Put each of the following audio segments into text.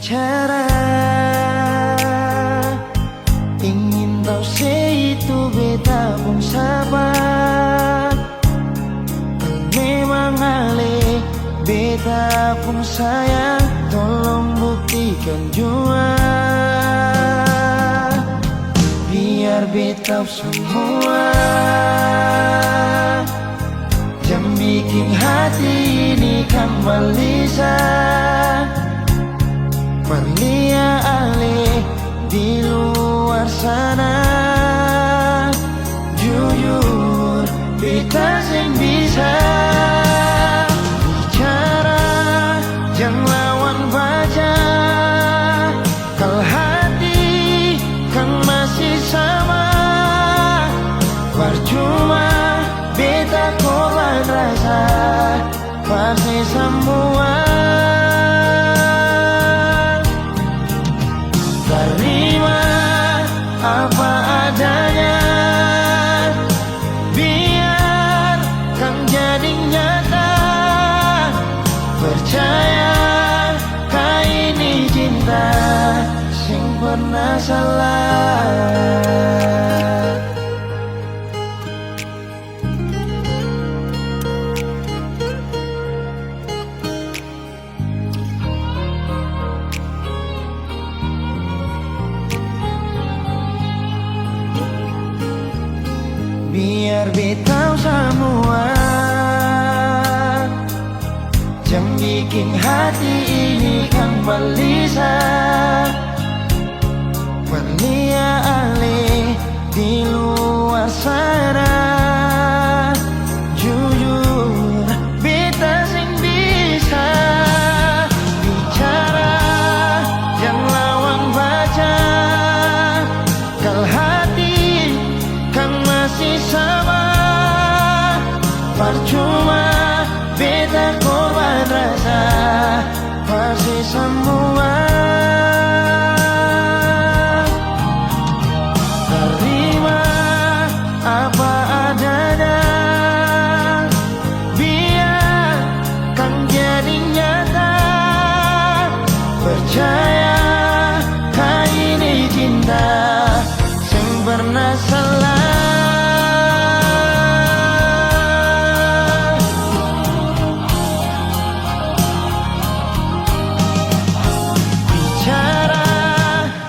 bicara, ingin tahu itu beta pun sabar. Memang ale beta pun sayang, tolong buktikan jua. Biar beta semua jam bikin hati ini kembali Perlia ale di luar sana. Jujur beta sing bisa bicara, jangan lawan baca. Kalau hati kan masih sama, percuma beta korban rasa pasti semua. Terima apa adanya, biar kan jadi nyata. Percaya kau ini cinta sing pernah salah. Biar beta semua jam bikin hati ini kembali Perlia ale di luar sana. Jujur beta sing bisa bicara, jangan lawan baca. Kalau hati kan masih sama, percuma beta korban rasa pasti semua. Terima apa adanya, biar kan jadi nyata. Percaya kau ini cinta sing pernah salah.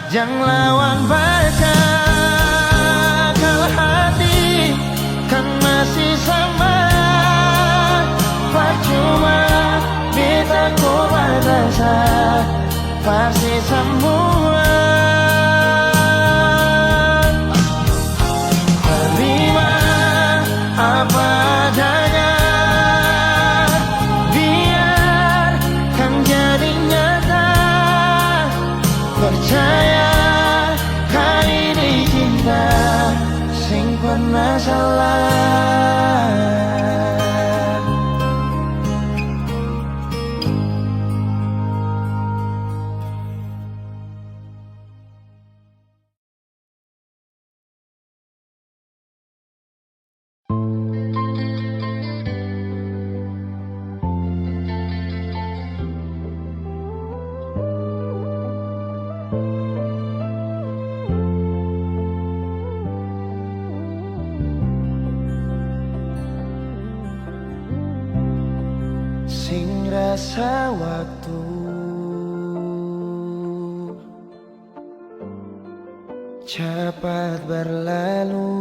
Jangan lawan baca, kalau hati kan masih sama. Percuma beta korban rasa pasti semua. Terima apa adanya, biar kan jadi nyata. Percaya kau ini cinta sing pernah salah. Sing rasa waktu cepat berlalu,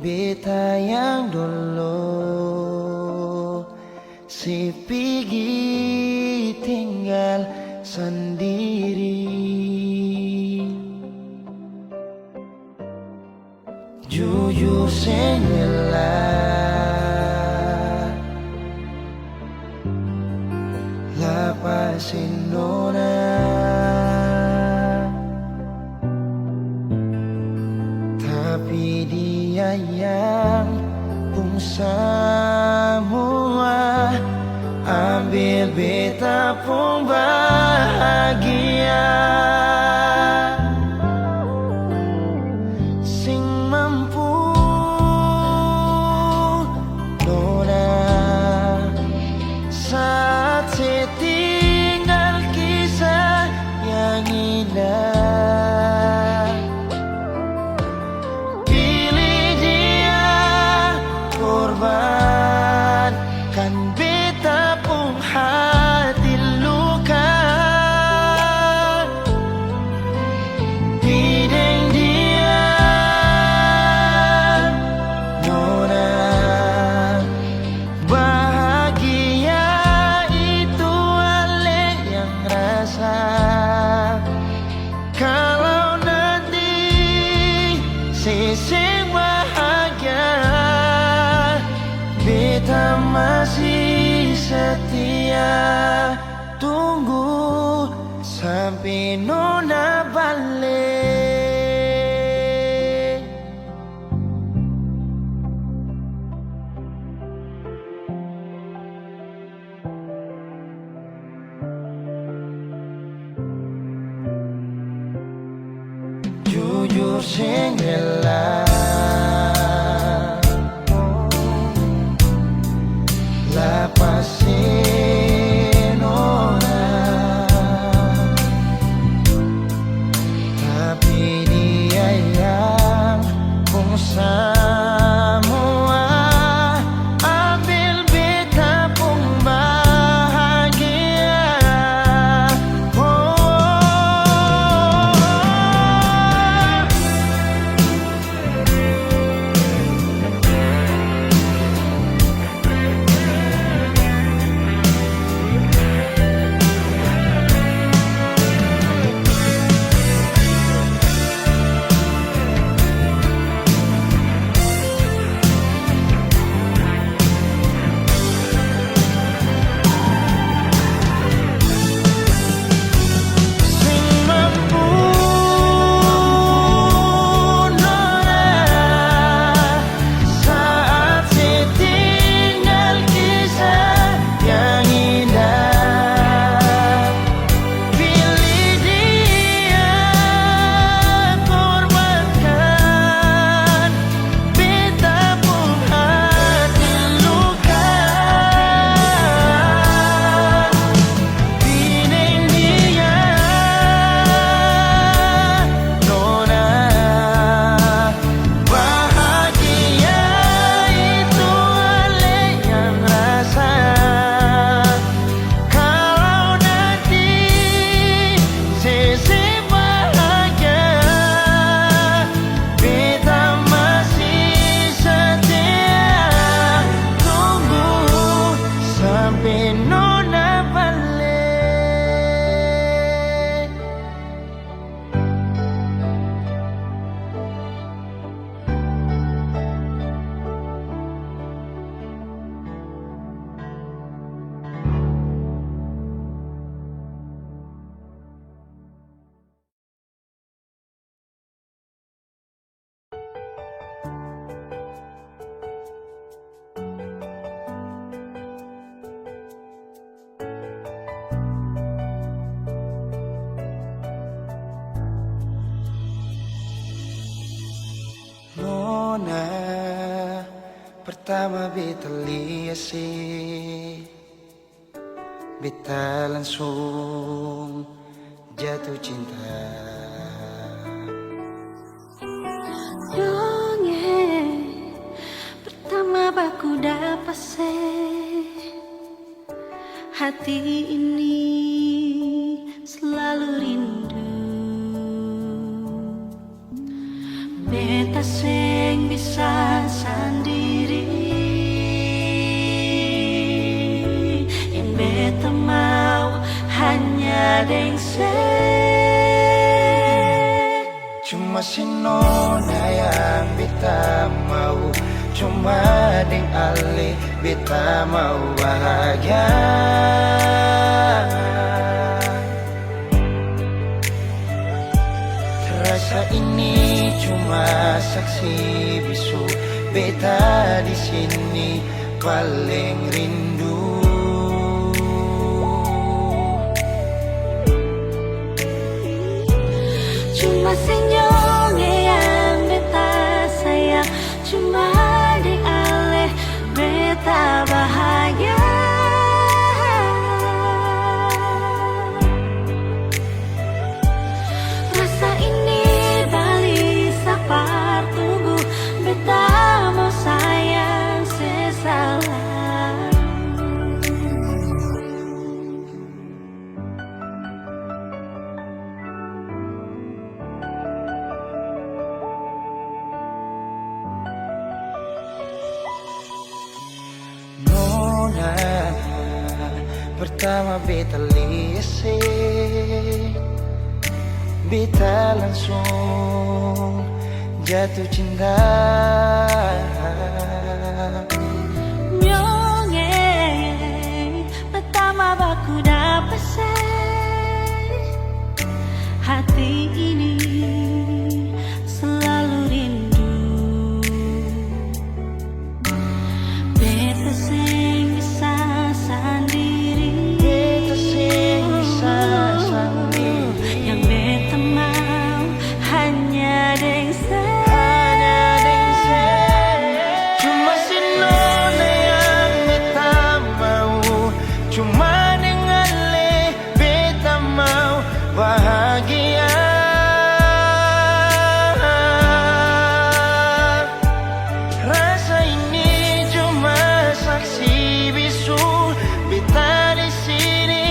beta yang dulu si pergi tinggal sendiri. Jujur sengelah lapasin nona, tapi dia yang pun semua ambil beta pun bahagia. sisi bahagia. Beta masih setia, tunggu sampai nona balik. Jujur sing rela lepasin orang, tapi dia yang pun semua ambil beta pun bahagia. Pertama beta lihat sih, beta langsung jatuh cinta. Dongeng pertama baku dapat hati ini selalu rindu. Beta sing bisa sendiri, yang beta mau hanya dengse. Cuma si nona yang beta mau, cuma deng ale beta mau bahagia. Terasa ini cuma saksi bisu, beta di sini paling rindu. Cuma senyum yang beta sayang, cuma di aleh beta bahagia. Rasa ini balik sapar tunggu, beta mau sayang sesalah. Pertama beta lihat, beta langsung jatuh cinta. Nyonge pertama baku dapat hati ini selalu rindu. Beta sing bisa sendiri, Beta sing bisa sendiri. yang beta mau hanya deng Cuma si nona yang beta mau, cuma dengan le beta mau bahagia. Rasa ini cuma saksi bisu, beta di sini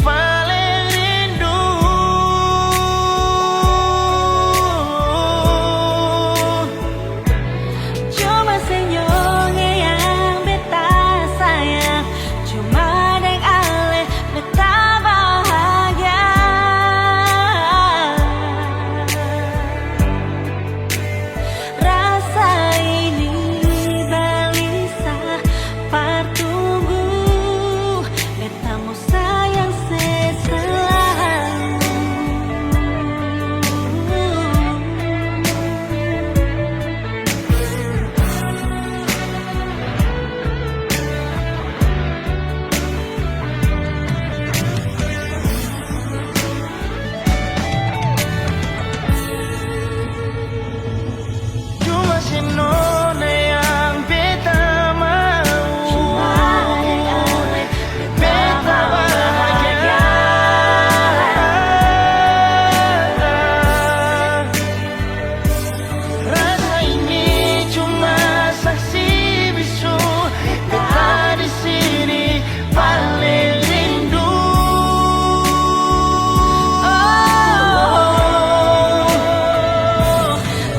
paling rindu. cuma senyumnya yang beta sayang, cuma deng ale beta bahagia. Rasa ini balisa partunggu, beta mau sayang selalu. Cuma si nona yang beta mau, Cuma deng ale beta bahagia. Rasa ini cuma saksi bisu, beta di sini paling rindu.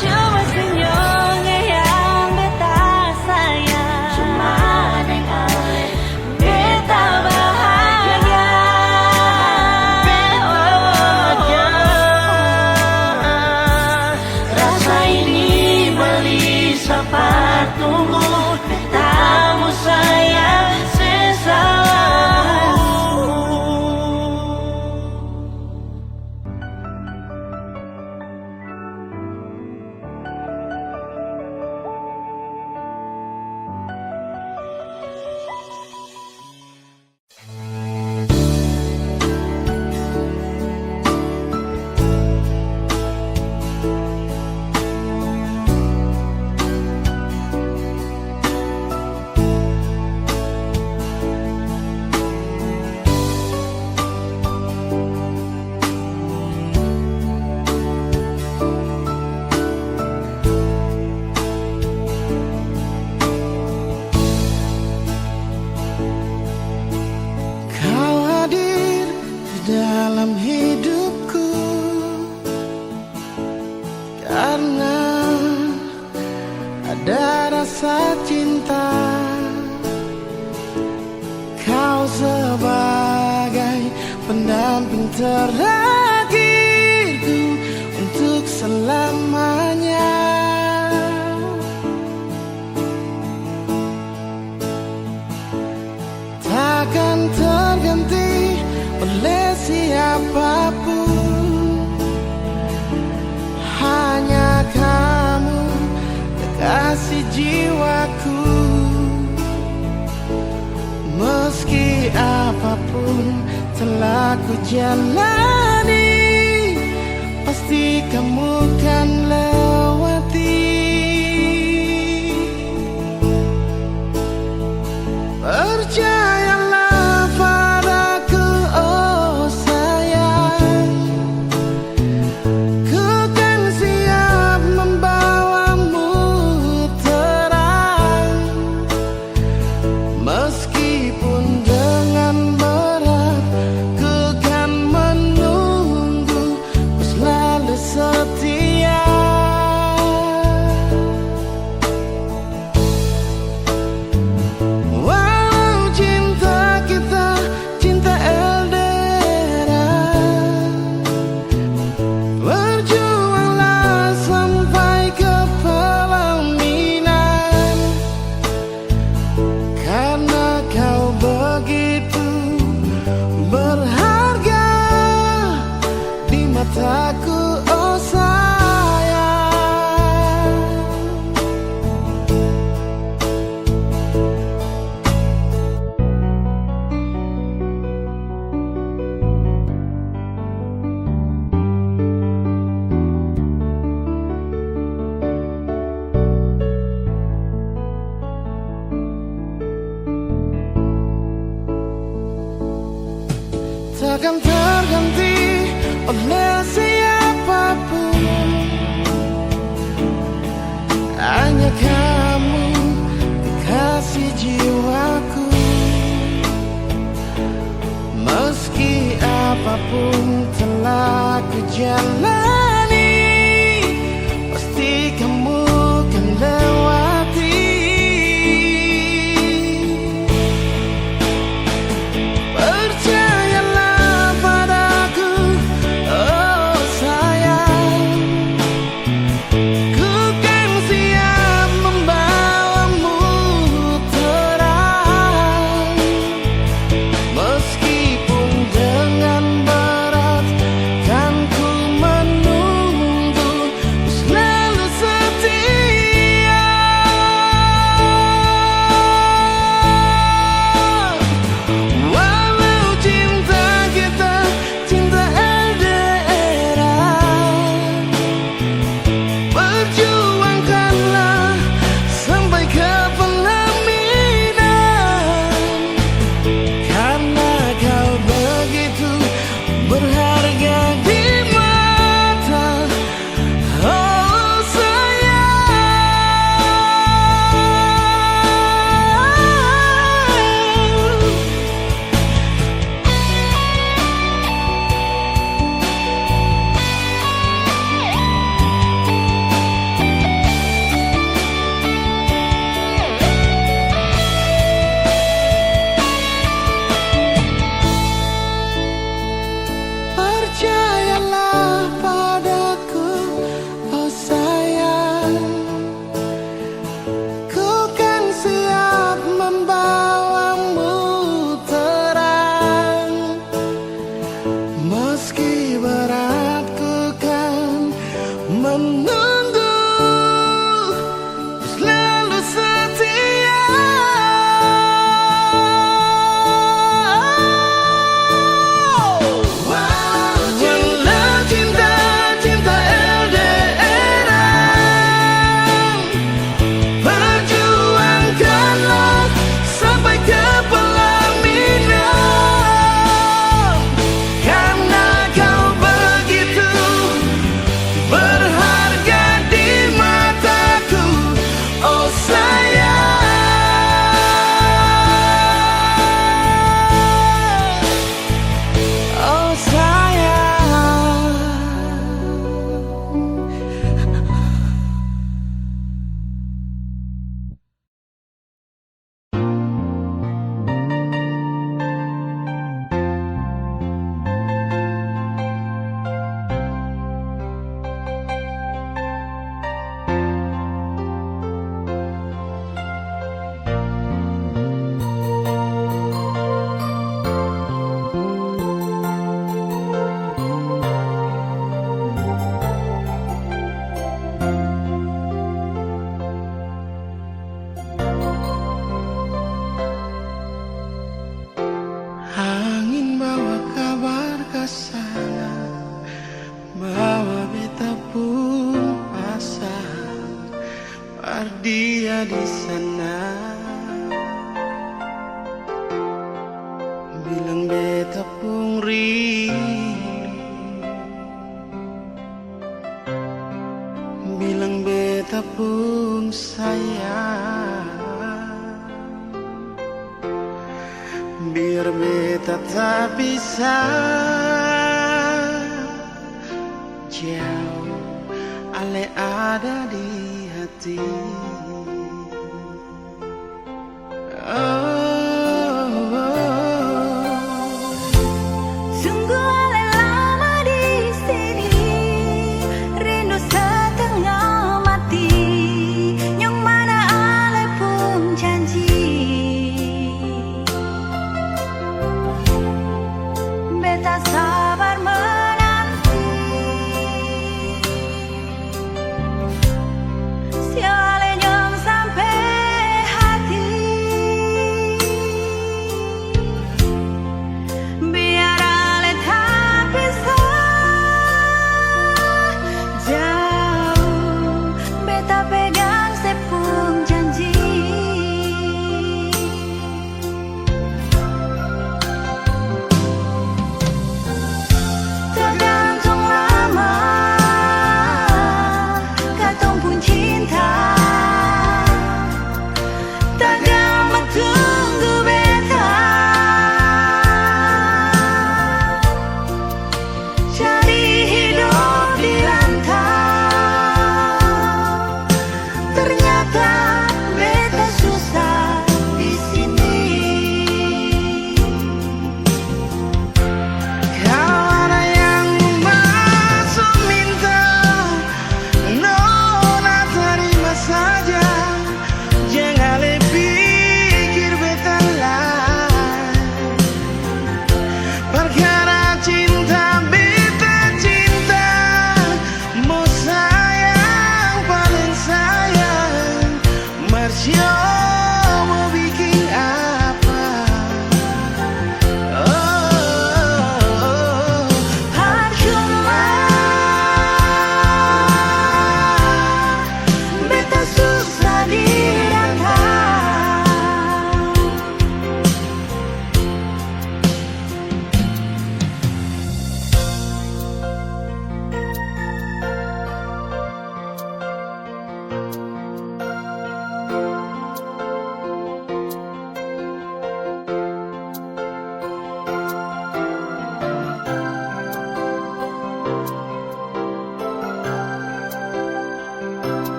Cuma senyumnya yang beta sayang, cuma deng ale beta bahagia. Rasa ini balisa partunggu, beta mau sayang selalu. Kau hadir di dalam hidupku karena ada rasa cinta. Kau sebagai pendamping terakhirku untuk selamanya. Takkan terganti oleh siapapun, hanya kamu kekasih jiwaku. Meski apapun telah ku jalani, pasti kamu kan lewati. Percayalah padaku, oh sayang, ku kan siap membawamu terang. Meskipun dengan berat, ku kan menunggu, ku selalu setia. takkan terganti oleh siapapun. Hanya kamu, kekasih jiwaku. Meski apapun telah ku jalani, pasti kamu kan lewati. Percayalah padaku, oh sayang, ku kan siap membawamu terang. Meskipun dengan berat kan ku menunggu, selalu setia. Walau cinta kita cinta LDRan, perjuangkanlah sampai ke pelaminan. Karena kau begitu berharga di mata, oh sayang. Percayalah padaku, oh sayang, ku kan siap membawamu terang. Meski berat ku kan menunggu, selalu setia. Walau cinta cinta LDRan, perjuangkanlah sampai ke pelaminan. Karena kau begitu berharga di mataku, oh sayang. Oh sayang. Angin bawa kabar ke sana, bawa beta pun pasang, dia di sana. Bilang beta pun rindu, bilang beta pun sayang. Biar beta tak bisa jauh, ale ada di hati. Sungguh ale lama di sini, rindu setengah mati. Yang mana ale pun janji, beta sabar menanti. Si ale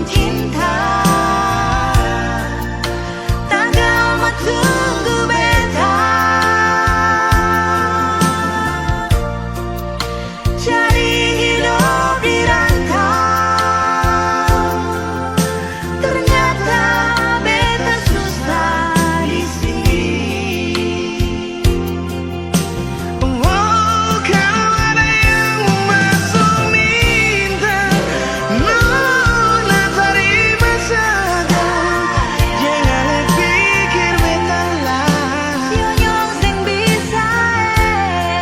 cinta. Tak lama tunggu beta cari hidup di rantau. Ternyata beta susah di sini. Oh, kalau ada yang masuk minta, Nona terima saja. Jangan pikir beta lah. Sionyong sing bisa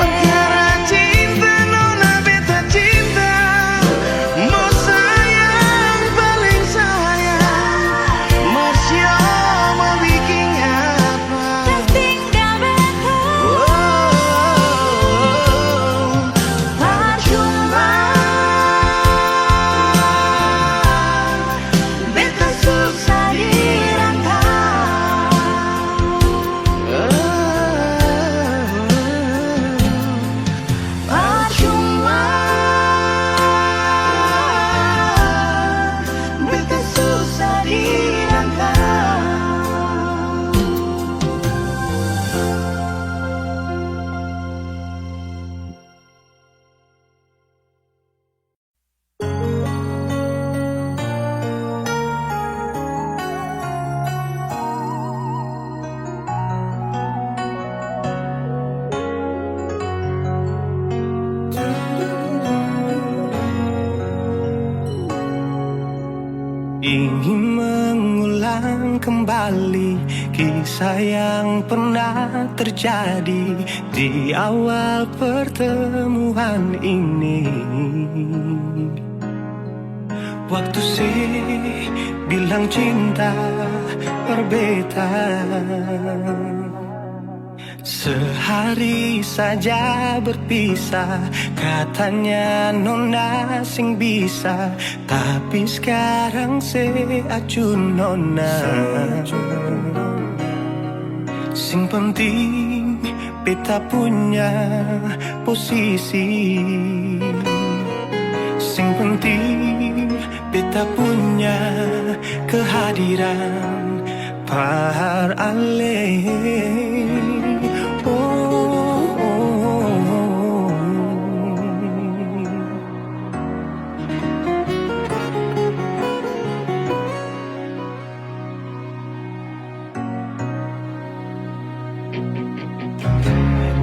Perkara cinta, Nona beta cinta. Mau sayang, paling sayang. Masih mau bikin apa? dan tinggal beta. Percuma beta susah dirantau. Percuma beta susah dirantau. Ingin mengulang kembali kisah yang pernah terjadi di awal pertemuan ini. Waktu bilang cinta berbeda, sehari saja berpisah. Katanya nona sing bisa, tapi sekarang seacun nona. Sing penting beta punya posisi. Sing penting beta punya kehadiran par ale.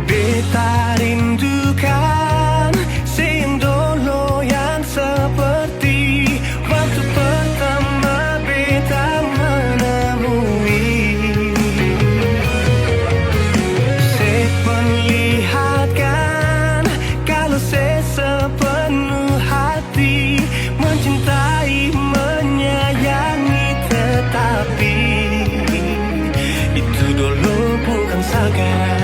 Beta rindukan sing dulu yang seperti waktu pertama beta menemui. Seperlihatkan kalau sepenuh hati mencintai, menyayangi, tetapi itu dulu bukan sekarang.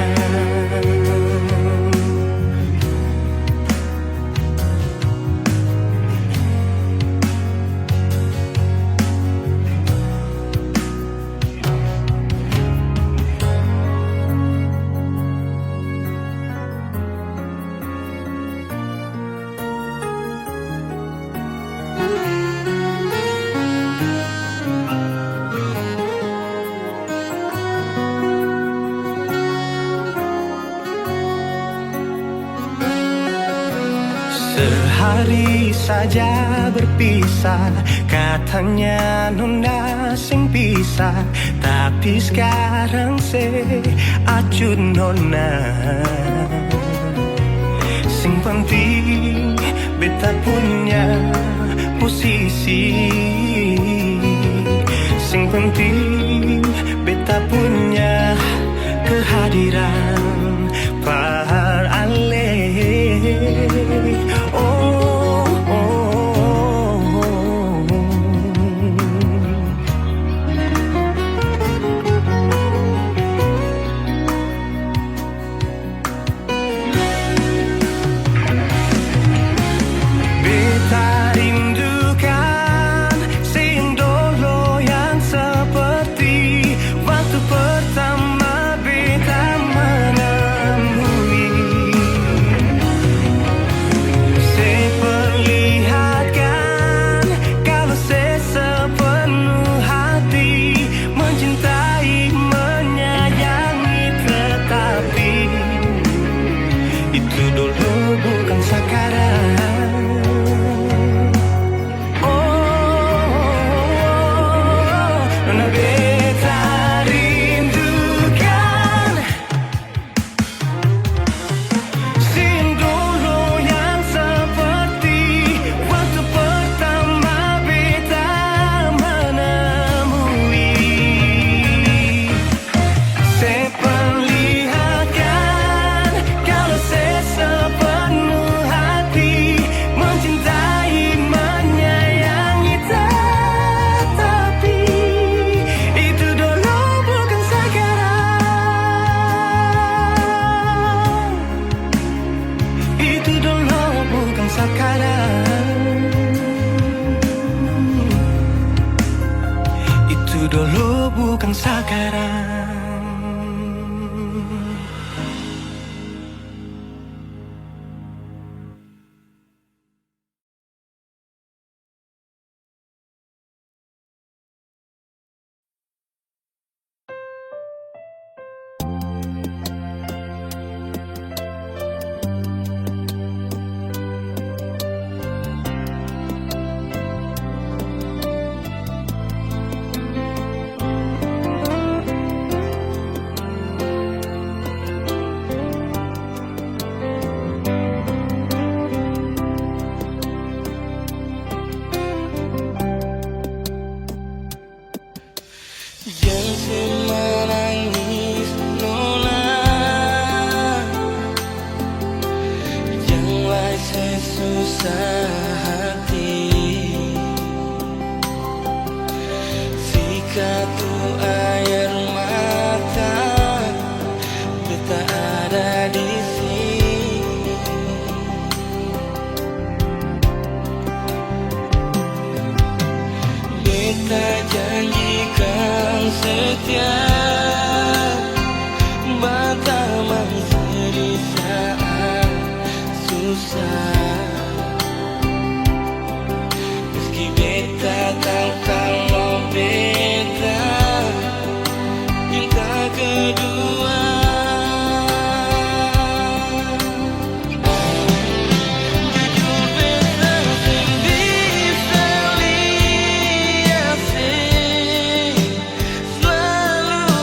Sehari saja berpisah, katanya nona sing bisa, tapi sekarang seacun nona. Sing penting beta punya posisi. Sing penting beta punya kehadiran par ale. Beta rindukan sing dulu yang seperti waktu pertama beta menemui. dulu bukan sekarang. Yang menangis nolak, yang lain sesusah hati. Jika tu air mata beta ada di sini, beta janjikan setia, batamang sedih saat susah. Meski beta tahu kalau beta cinta kedua, jujur beta sing bisa lihat sih selalu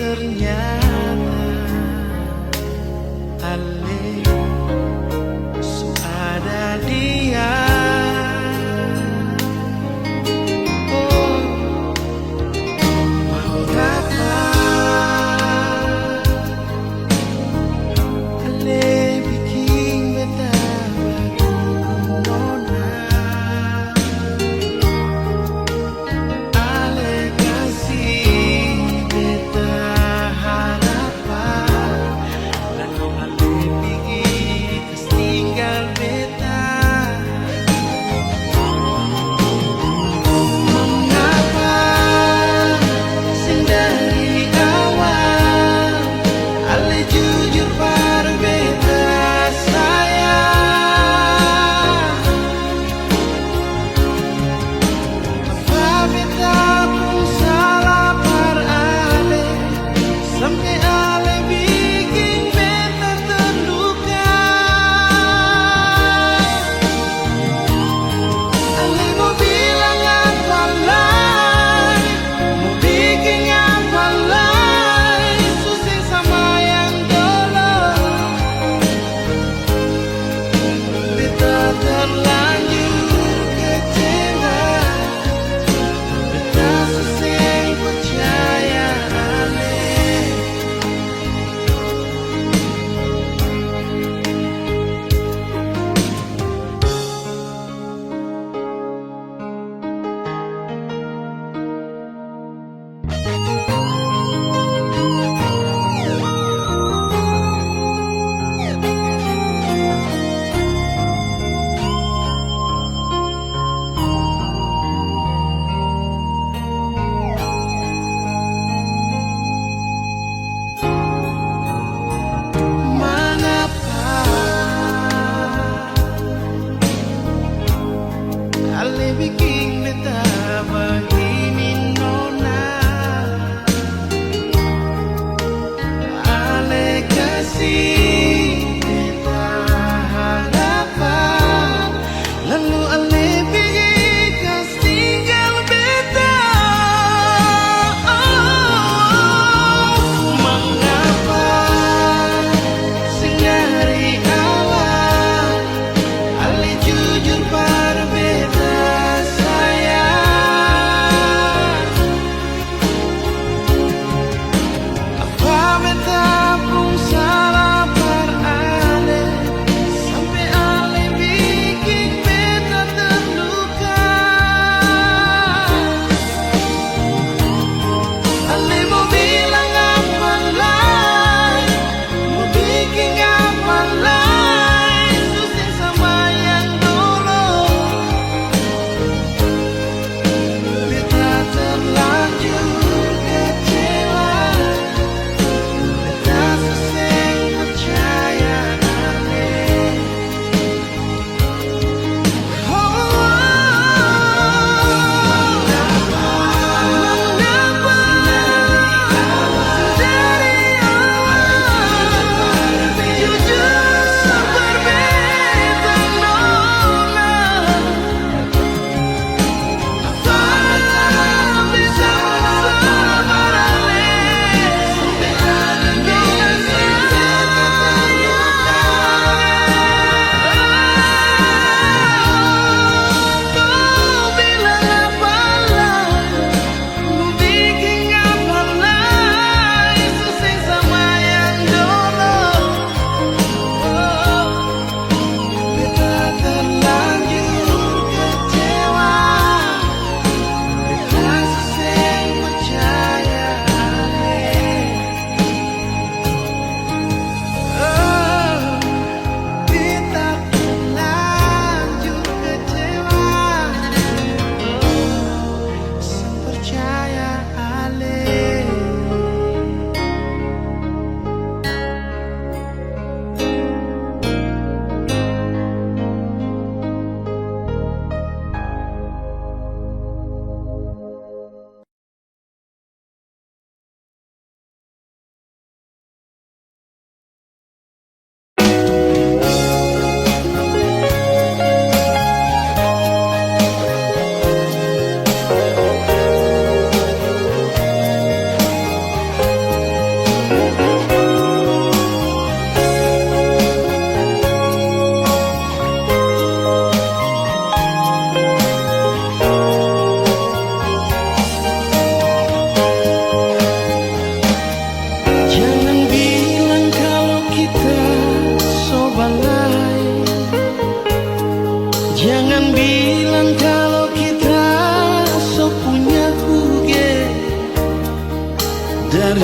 ternyata Ale so ada dia. Oh, mau dapat Ale bikin beta nona. Ale kasih beta harapan, lalu Ale bikin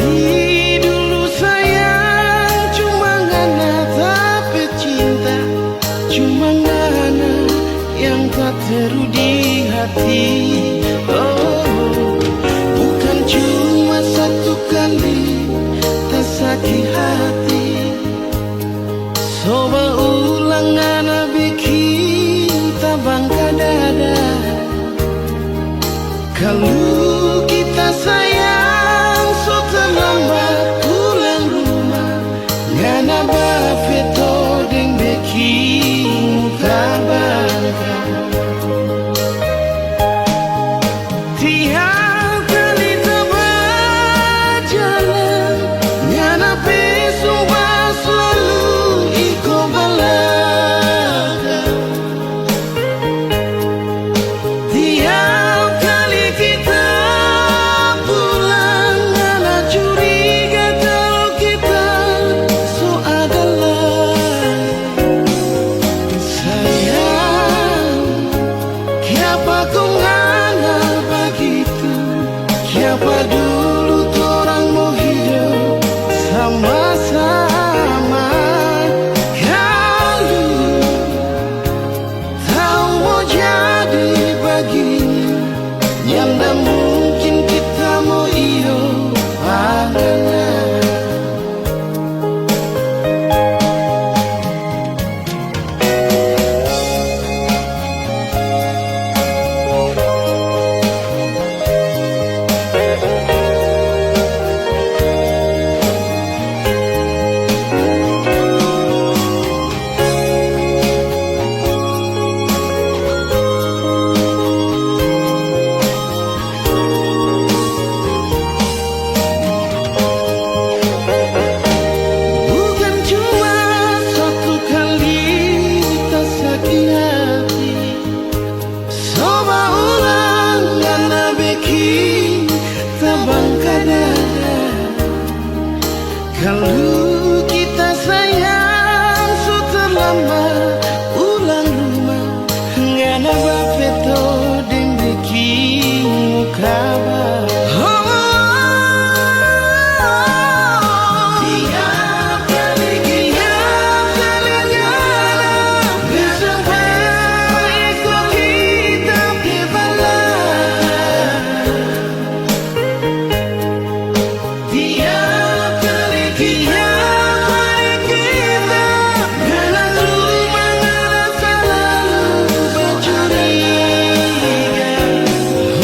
Di dulu sayang cuma ngana tapi cinta cuma ngana yang tak teru di hati. Oh, bukan cuma satu kali tak sakit hati. Coba ulang ngana bikin tabangka dada. Kalau kita sayang so terlambat pulang rumah ngana bafeto deng bikin tabangka. Tiap kali tebak jalan ngana pesumpah selalu iko balaka. Tiap kali kita pulang ngana curiga kalau kita so adalah sayang. Siapa kau ngana begitu? Siapa dulu orang mau hidup sama-sama? Kalau tahu mau jadi begini, yang tak mungkin kita mau iyo padanya. Bukan cuma satu kali tak sakit hati. Coba ulang ngana bikin tabangka dada. Kalau kita sayang so terlambat pulang rumah ngana bafeto deng bikin kabar. Tiap kali ngana bersampai iko kita dibalas. Tiap kali kita ngana cuma ngana selalu bercuriga.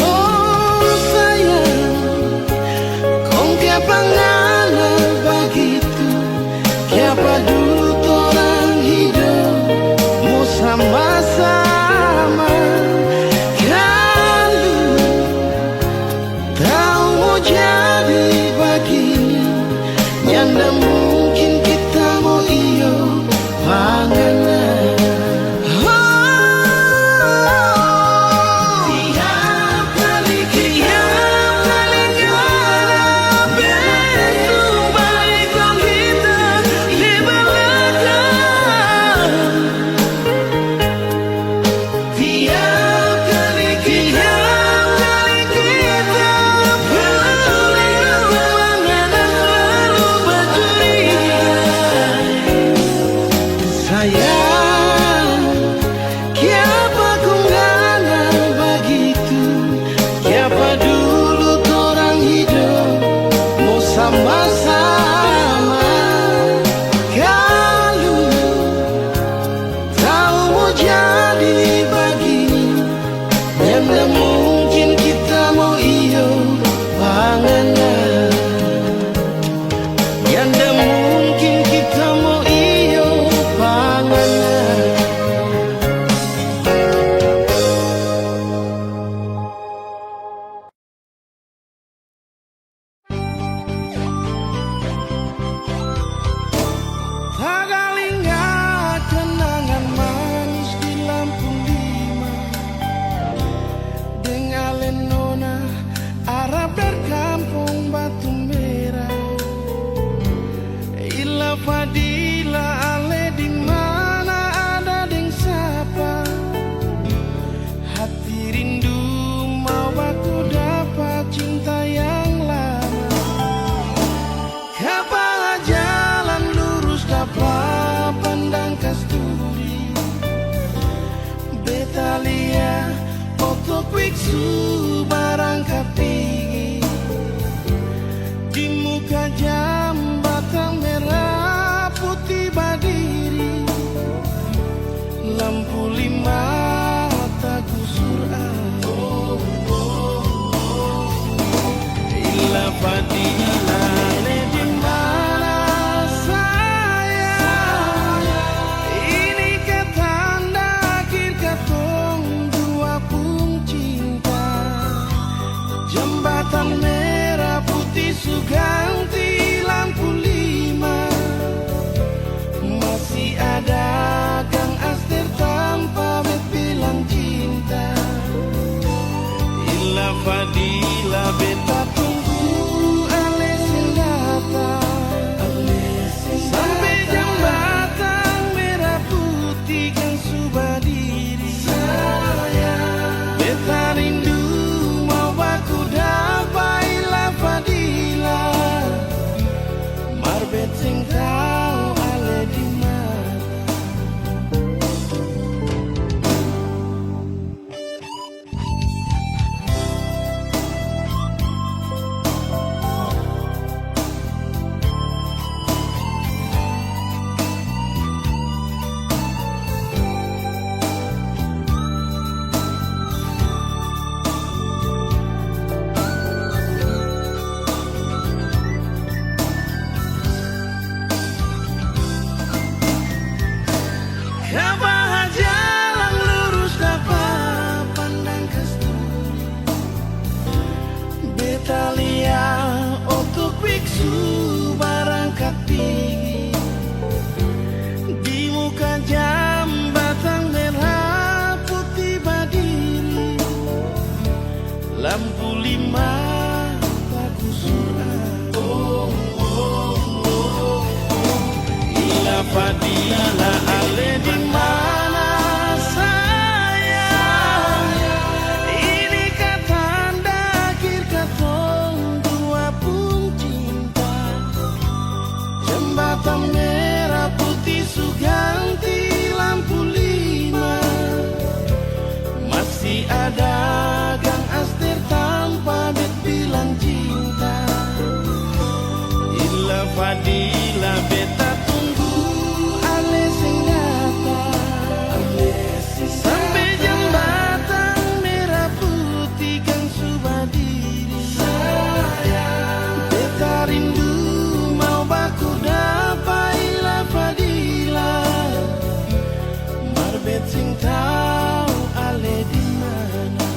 Oh sayang, kong siapa ngana begitu? Siapa dulu orang hidup mau sama-sama? Kalau tahu mau jadi begini, yang tak mungkin kita mau iyo panganan. Tiap kali ngana bersumpah iko kita di belakang. Tiap kali kita bercuriga ngana selalu bercuriga. Sayang, siapa kau ngana begitu? Siapa dulu orang hidup mau sama-sama? Kalau tahu mau jadi begini, yang tak mungkin kita mau iyo panganan. Yang tak mungkin kita mau iyo panganan. biksu berangkat tinggi di muka jambatan merah putih berdiri, lampu lima tak kusur ila fadila le di mana saya ini ketanda akhir katong dua pun cinta, jembatan merah putih suganti lampu lima, masih ada Kang Aster tanpa bilang cinta, ila fadila beta tunggu ale datang sampai jembatan merah putih kan sudah diri, saya beta rindu mau baku dapat ila fadila marbet sing tau ale di mana. Kabah jalan lurus dapat pandang kasturi, betalia untuk biksu berangkat tinggi di muka jambatan merah putih berdiri, lampu lima tak kusur ila fadila ale di mana saya ini katanda akhir katong dua pun cinta, jembatan merah putih suganti lampu lima, masih ada Kang Aster tanpa bilang cinta, ila fadila beta tunggu ale sing datang sampai jembatan merah putih kan sudah diri, saya beta rindu mau baku dapat ila fadila marbet sing tau ale di mana.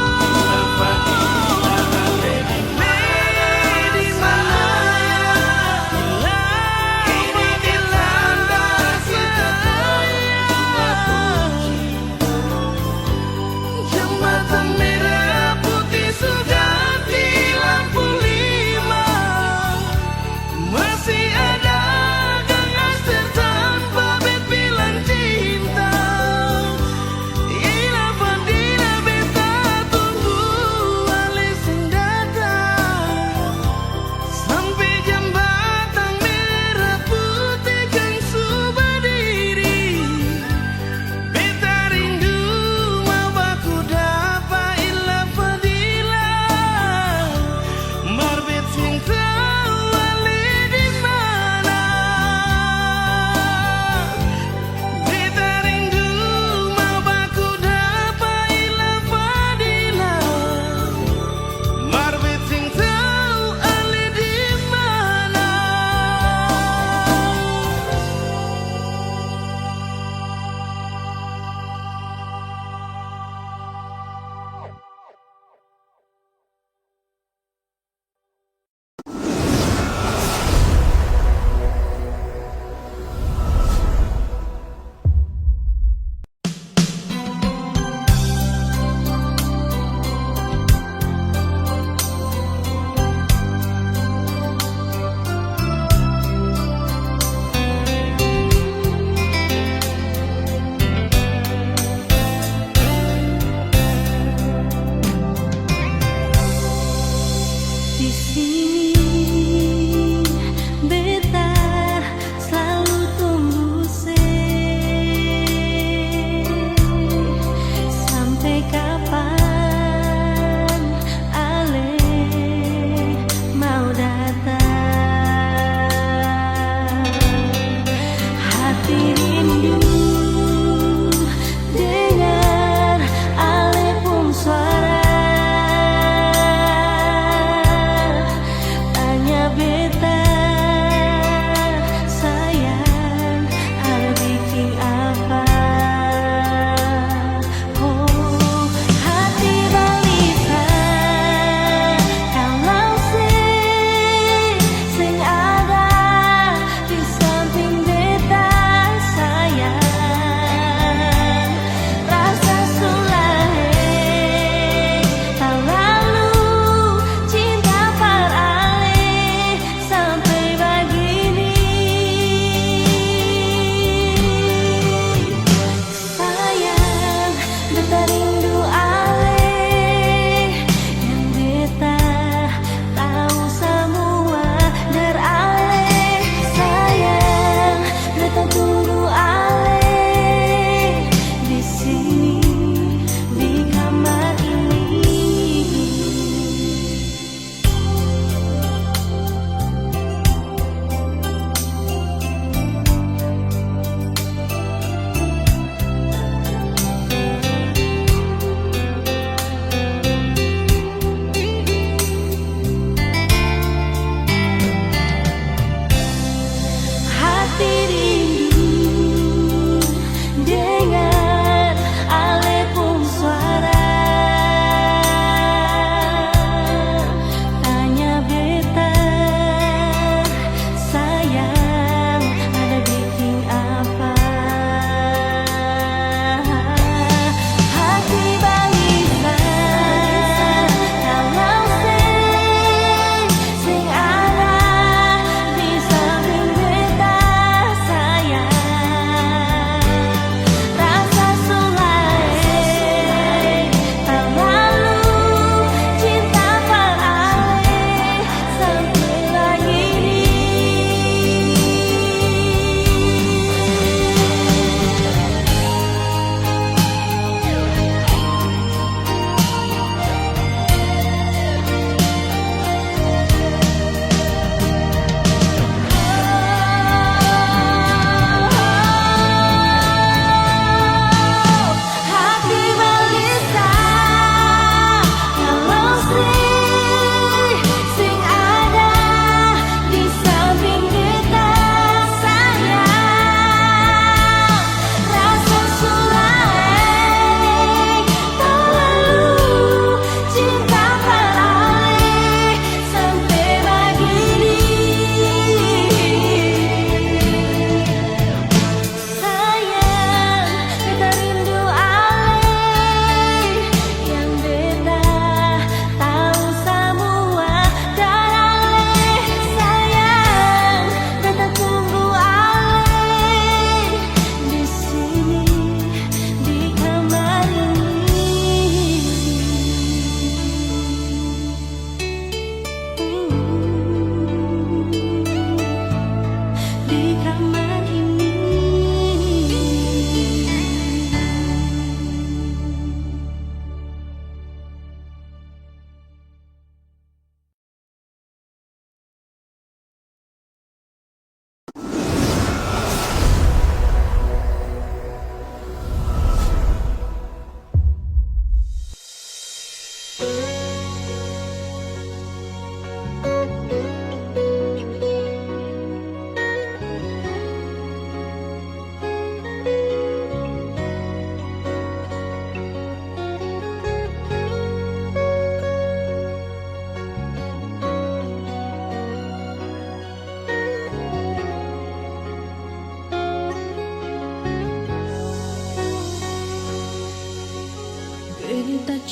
Ila fadila ale di jembatan merah putih suganti lampu lima, masih ada Kang Aster tanpa bilang cinta, ila fadila beta tunggu ale sing datang sampai jembatan merah putih kan sudah diri, beta rindu mau baku dapat ila fadila marbet sing tau ale di mana, beta rindu mau baku dapat ila fadila marbet sing tau ale di mana.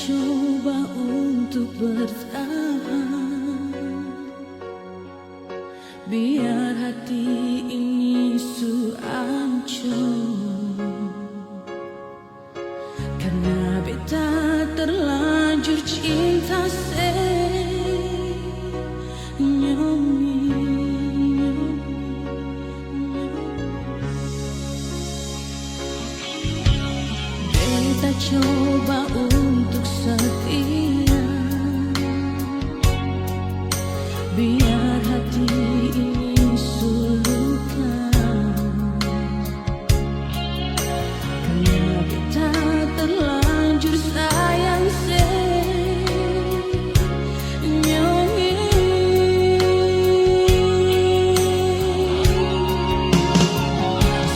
coba untuk bertahan, biar hati ini hancur, karena beta terlanjur cinta nyomi. Beta coba untuk setia, biar hati ini sulukan, karena beta terlanjur sayang nyomi.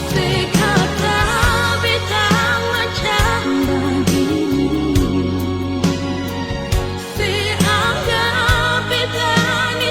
Sekata beta macam begini, seanggap beta ni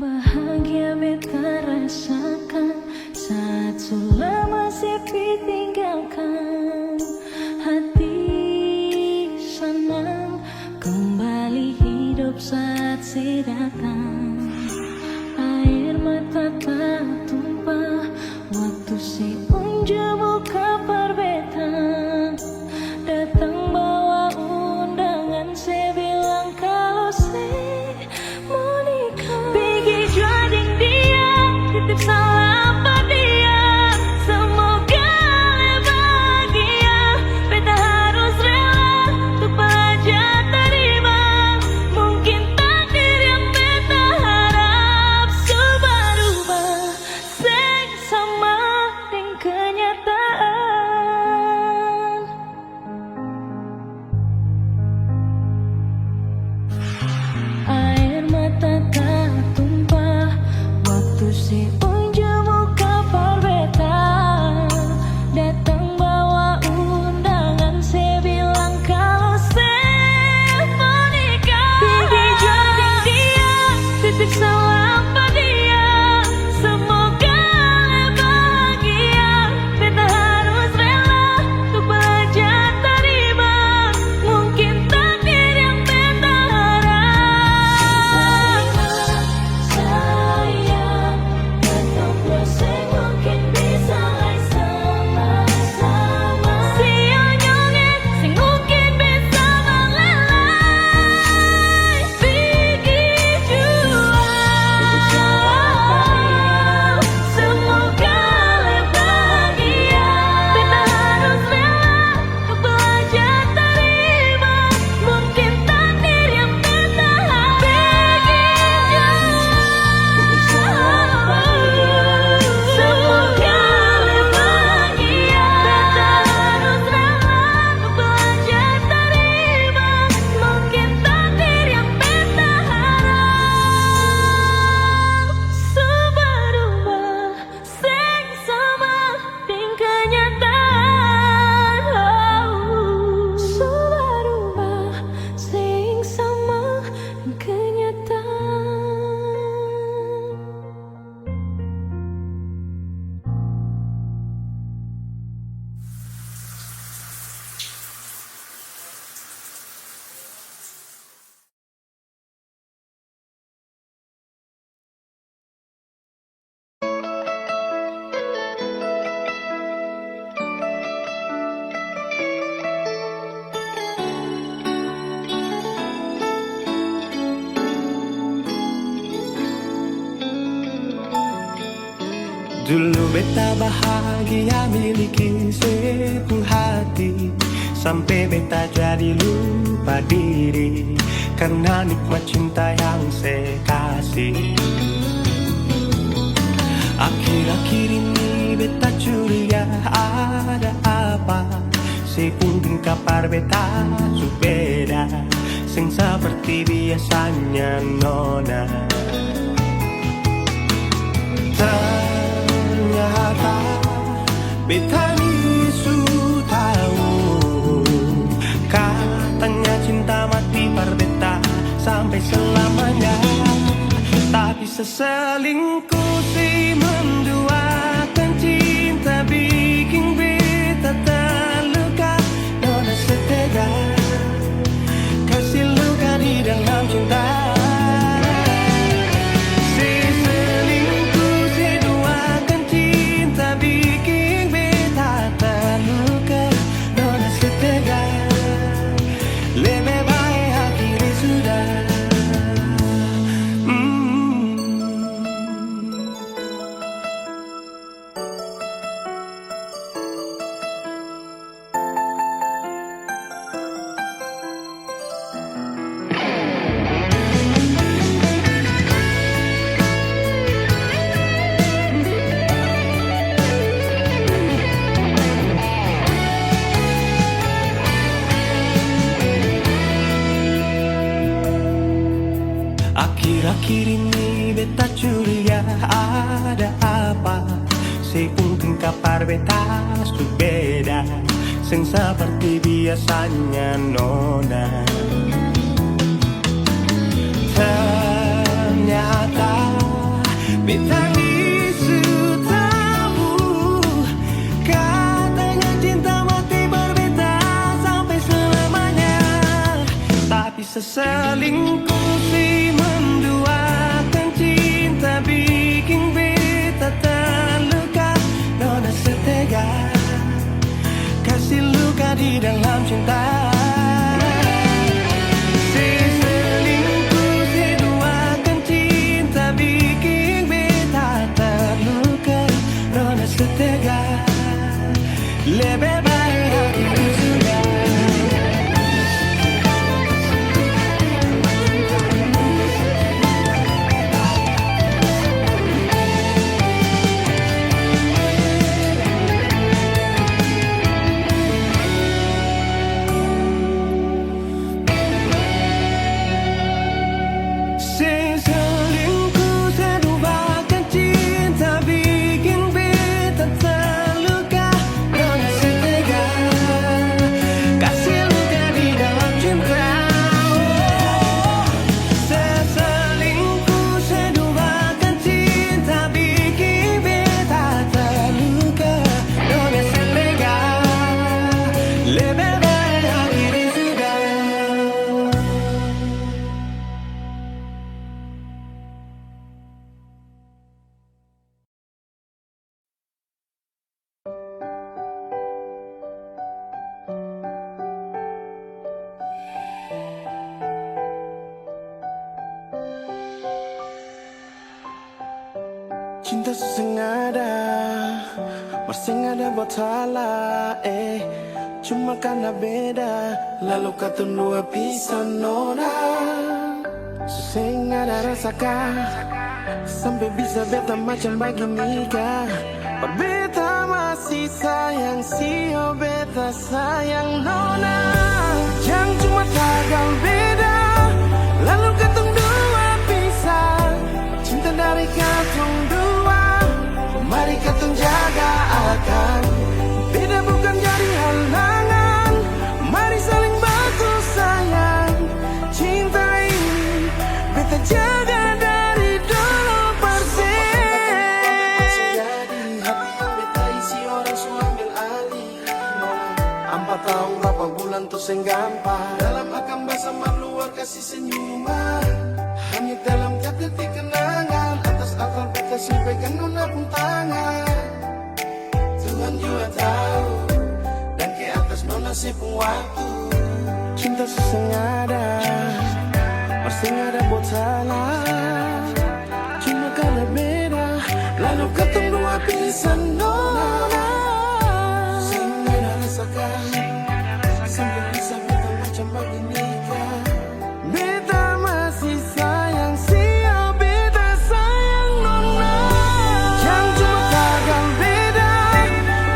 Bahagia beta rasakan saat sudah masih ditinggalkan. Hati senang kembali hidup saat si datang. Air mata tak tumpah waktu si unjuk buka perbedaan. Datang bawa undangan, saya bilang kalau saya mau nikah. Pergi juading dia, titip salam pada dia. Semoga bahagia, beta harus rela untuk belajar terima. Mungkin takdir yang beta harap subah-ubah, seng sama dengan kenyataan. Air mata tak tumpah waktu si unjuk buka perbedaan. Datang bawa undangan, saya bilang kalau saya mau nikah. Pergi juading dia, titip salam pada dia. Semoga bahagia, beta harus rela untuk belajar terima. Mungkin takdir yang beta harap. Sayang, datang proses mungkin bisa sama-sama. Sionyongnya sing mungkin bisa melelai. Pergi jual, semoga bahagia, beta harus rela untuk belajar terima. Mungkin takdir yang beta harap. Pergi jual, semoga bahagia, beta harus rela untuk belajar terima. Mungkin takdir yang beta harap subah-ubah, seng sama dengan kenyataan. Subah-ubah, seng sama dengan kenyataan. Dulu beta bahagia miliki sepenuh hati, sampai beta jadi lupa diri karena nikmat cinta yang saya kasih. Akhir-akhir ini beta curiga ada apa. Saya pun kabar beta subeda, sing seperti biasanya nona. Ternyata beta ni su tahu, katanya cinta mati perbeta sampai selamanya. Tapi seselingkuh si menduakan cinta bikin beta terluka. Nona setega kasih luka di dalam cinta. Akhir-akhir ini beta curiga ada apa. Saya pun kabar beta beda, sing seperti biasanya nona. Ternyata Beta isu tahu katanya cinta mati berbeda sampai selamanya. Tapi seselingkuh si menduakan cinta bikin beta terluka. Nona setega kasih luka di dalam cinta. Si selingkuh si duakan cinta bikin beta terluka. Nona setega lebih baik hati sudah. Cinta sesengada, bersengada buat salah, cuma karena beda, lalu kata dua pisah nona. Sesengada rasakan, sampai bisa beta macam begini kah? Berbeta masih sayang, sio beta sayang nona. Jangan cuma tagal beda, lalu kata dua pisah. Cinta dari katong dua, mari katong jaga akan. Beda bukan jadi halangan, mari saling bantu sayang. Cinta ini beta jaga dari dulu persen. Jadi hati yang beta isi orang su ambil alih. 4 tahun berapa bulan tuh gampang. Dalam akan bahasa luar kasih senyuman. Hanya dalam tiap detik kenangan, atas akal beta sampaikan nona pun tangan. Tuhan juga tahu, dan ke atas nona si pun waktu. Cinta sesengada, bersengada buat salah. Cuma karena beda, lalu ketemu dua pisah nona. Sehingga rasakan, sampai bisa beta macam begini kah? Beta masih sayang, sio beta sayang nona. Jangan cuma gagal beda,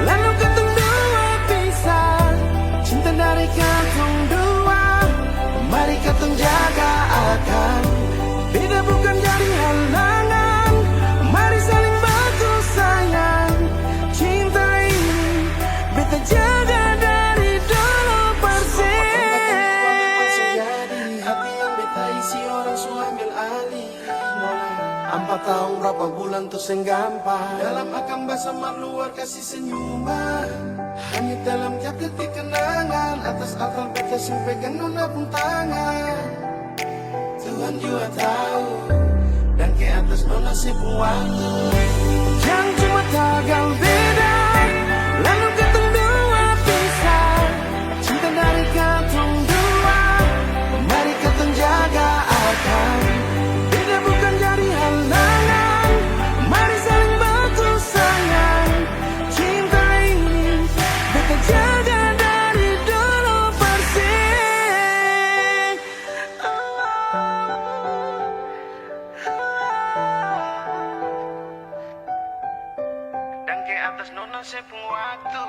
lalu katong dua pisah. Cinta dari katong dua, mari katong jaga akan. Beda bukan jadi halangan, mari saling bantu sayang. Cinta ini beta jaga dari dulu persen. Hati yang beta isi orang su ambil alih. 4 tahun berapa bulan tuh gampang. Dalam akan bahasa luar kasih senyuman. Hanya dalam tiap detik kenangan, atas akal beta sampaikan nona pun tangan. Tuhan juga tahu, dan ke atas nona si pun waktu. Jangan cuma tagal beda, lalu katong dua pisah. Cinta dari katong dua, mari katong jaga akan. Beda bukan jadi halangan, mari saling bantu sayang. Cinta ini beta jaga dari dulu persen. Dan ke atas nona saya pun waktu.